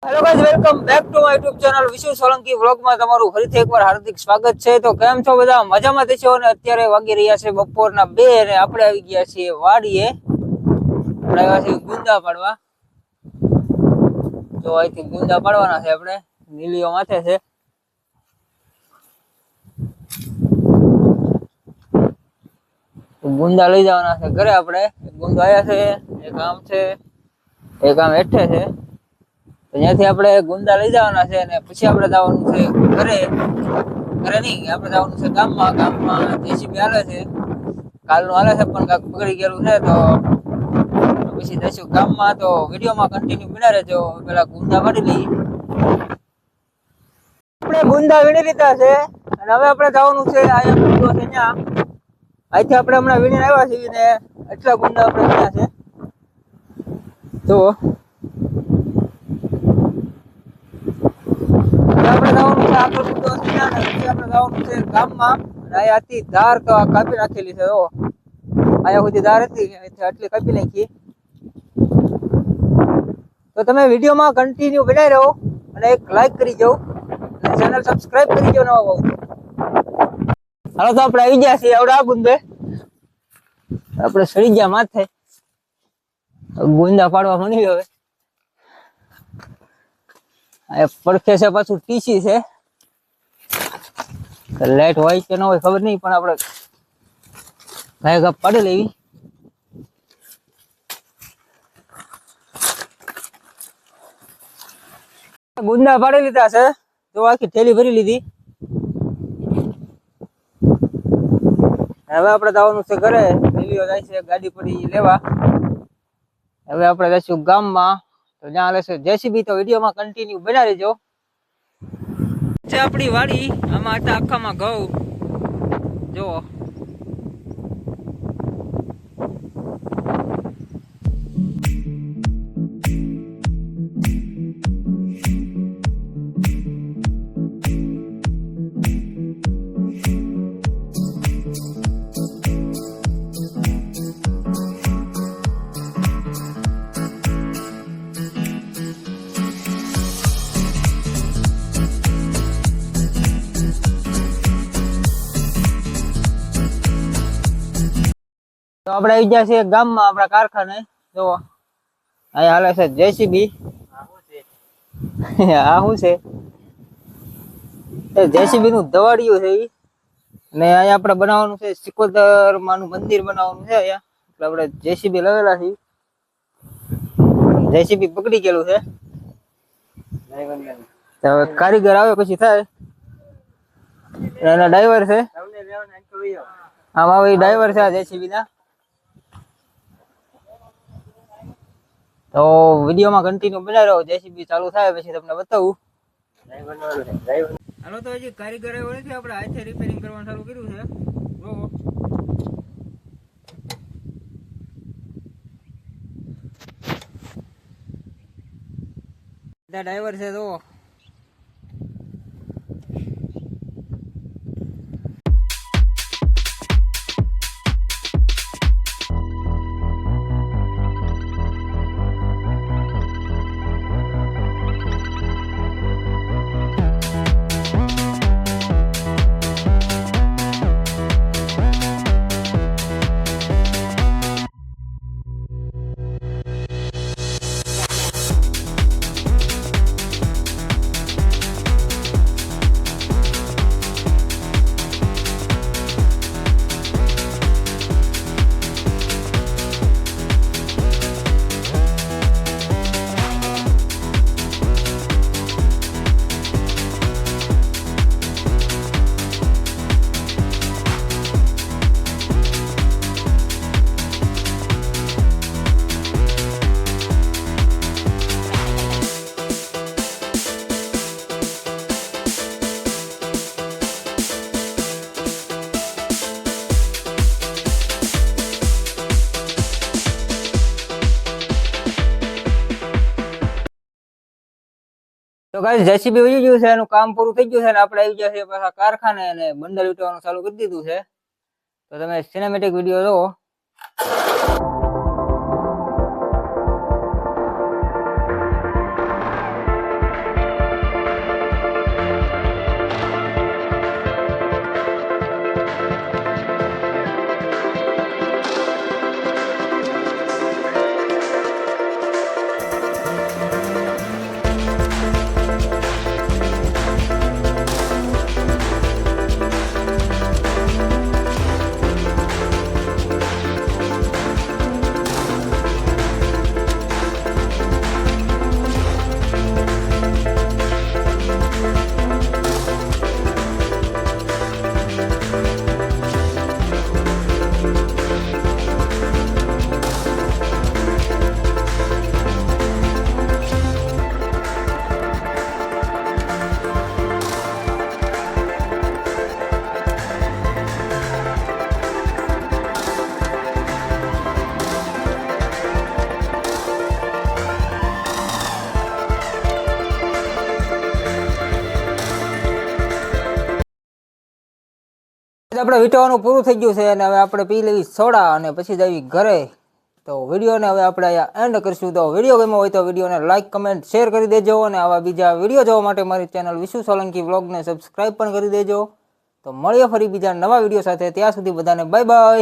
Hello guys, welcome back to my YouTube channel Vishu Solanki વ્લોગમાં તમારું ફરીથી એકવાર હાર્દિક સ્વાગત છે। તો કેમ છો બધા? મજામાં થશો ને? અત્યારે વાગી રહ્યા છે બપોરના 2 અને આપણે આવી ગયા છીએ વાડીએ। આપણે આવ્યા છીએ ગુંદા પાડવા। તો અહીંથી ગુંદા પાડવાના છે આપણે, નીલીઓ માથે છે। ગુંદા લઈ જવાના છે ઘરે આપણે। ગુંદા આયા છે, એક આમ છે, એક આમ હેઠે છે। ત્યાંથી આપણે ગુંદા લઈ જવાના છે અને પછી આપણે જવાનું છે ઘરે નહીં, આપણે જવાનું છે ગામમાં। જેસીબી હાલે છે, કાલનું હાલે છે પણ કાંઈક બગડી ગયેલું છે તો પછી જઈશું ગામમાં। તો વિડીયોમાં કન્ટિન્યુ બન્યા રહેજો। પેલા ગુંદા પાડી લઈએ। આપણે ગુંદા વીણી લીધા છે અને હવે આપણે જવાનું છે અહીંયા ગુંદો છે ત્યાં। અહીંથી આપણે હમણાં વીણીને આવ્યા છીએ ને એટલા ગુંદા આપણે વીણ્યા છે તો આપણે જવાનું છે આગળ ગુંદો છે ત્યાં ને પછી આપણે જવાનું છે ગામમાં। અહીંયા હતી ધાર તો કાપી નાખેલી છે, જો અહીંયા સુધી ધાર હતી આટલી કાપી નાખી। તો તમે વિડીયોમાં કન્ટિન્યુ બનાવી રહો અને એક લાઈક કરી જાઓ અને ચેનલ સબસ્ક્રાઇબ કરી જાઓ નવા હોવ તો। હાલો તો આપણે આવી ગયા છીએ આવડા ગુંદે, આપણે સડી ગયા માથે, ગુંદા પાડવા મળી હવે। આ પડખે છે પાછું ટીસી છે, લાઈટ હોય કે ન હોય ખબર નહીં પણ આપણે ગાય ગાપ પાડી લેવી। ગુંદા પાડી લીધા છે, તો આખી થેલી ભરી લીધી। હવે આપણે જવાનું છે ઘરે, થેલીઓ જાય છે ગાડી પડી લેવા। હવે આપણે જઈશું ગામમાં, તો જ્યાં લેશે જેસીબી। તો વિડીયોમાં કન્ટિન્યુ બના રહેજો। છે આપણી વાડી, આમાં હતા આખામાં ઘઉં, જો તો આપણે આવી ગયા છીએ ગામમાં આપણા કારખાને। જો અહીંયા હાલે છે જેસીબી। આ શું છે? જેસીબી નું દવાડિયું છે ઈ, અને અહીંયા આપણે બનાવવાનું છે સિકોદર માનું મંદિર બનાવવાનું છે અહીંયા, એટલે આપણે જેસીબી લાવેલા છે। જેસીબી પકડી ગયેલું છે, હવે કારીગર આવે પછી થાય। એના ડ્રાઈવર છે, આમાં હવે ડ્રાઈવર છે આ જેસીબી ના। તો વિડીયોમાં કન્ટિન્યુ બનાવી રહો, જેસીબી ચાલુ થાય પછી તમને બતાવું। હાલો તો હજી કારીગર આવ્યો નથી, આપણે હાથે રિપેરિંગ કરવાનું ચાલુ કર્યું છે। જો ડ્રાઈવર છે તો ગાઈસ જેસીબી વહી ગયું છે, એનું કામ પૂરું થઈ ગયું છે અને આપણે આવી ગયા છે પાછા કારખાને અને બંડલ વીટવાનું ચાલુ કરી દીધું છે। તો તમે સિનેમેટિક વિડીયો જોવો। આપણે વીંટવાનું પૂરું થઈ ગયું છે અને હવે આપણે પી લેવી સોડા અને પછી જવી ઘરે. તો વિડીયોને હવે આપણે અહીંયા એન્ડ કરીશું. તો વિડીયો ગમ્યો હોય તો વિડીયોને લાઇક કમેન્ટ શેર કરી દેજો અને આવા બીજા વિડીયો જોવા માટે મારી ચેનલ વિશુ સોલંકી વ્લોગને સબસ્ક્રાઈબ પણ કરી દેજો. તો મળીએ ફરી બીજા નવા વિડીયો સાથે. ત્યાં સુધી બધાને બાય બાય.